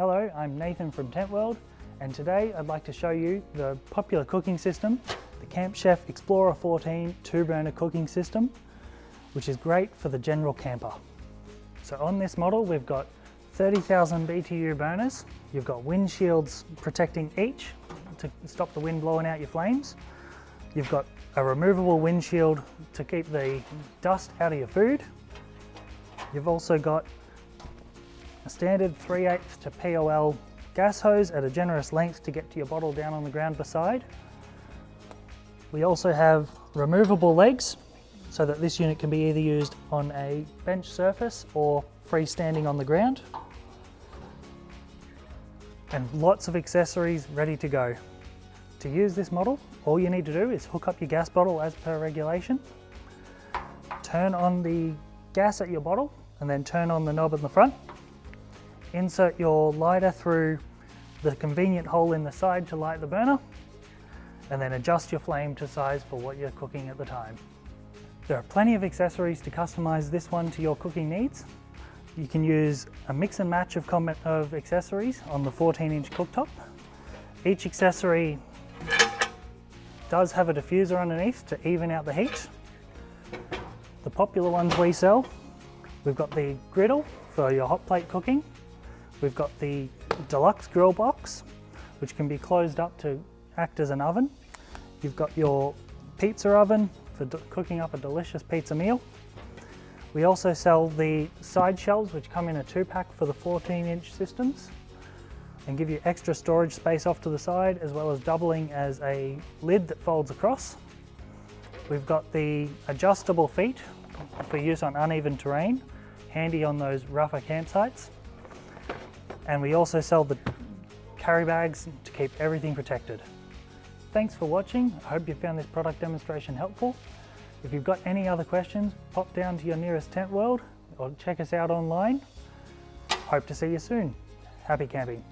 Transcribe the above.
Hello, I'm Nathan from Tentworld, and today I'd like to show you the popular cooking system, the Camp Chef Explorer 14 2-burner cooking system, which is great for the general camper. So on this model we've got 30,000 BTU burners. You've got windshields protecting each to stop the wind blowing out your flames. You've got a removable windshield to keep the dust out of your food. You've also got a standard 3/8 to POL gas hose at a generous length to get to your bottle down on the ground beside. We also have removable legs so that this unit can be either used on a bench surface or freestanding on the ground. And lots of accessories ready to go. To use this model, all you need to do is hook up your gas bottle as per regulation, turn on the gas at your bottle and then turn on the knob in the front. Insert your lighter through the convenient hole in the side to light the burner, and then adjust your flame to size for what you're cooking at the time. There are plenty of accessories to customize this one to your cooking needs. You can use a mix and match of accessories on the 14-inch cooktop. Each accessory does have a diffuser underneath to even out the heat. The popular ones we sell, we've got the griddle for your hot plate cooking. We've got the deluxe grill box, which can be closed up to act as an oven. You've got your pizza oven for cooking up a delicious pizza meal. We also sell the side shelves, which come in a 2-pack for the 14-inch systems and give you extra storage space off to the side, as well as doubling as a lid that folds across. We've got the adjustable feet for use on uneven terrain, handy on those rougher campsites. And we also sell the carry bags to keep everything protected. Thanks for watching. I hope you found this product demonstration helpful. If you've got any other questions, pop down to your nearest Tentworld or check us out online. Hope to see you soon. Happy camping.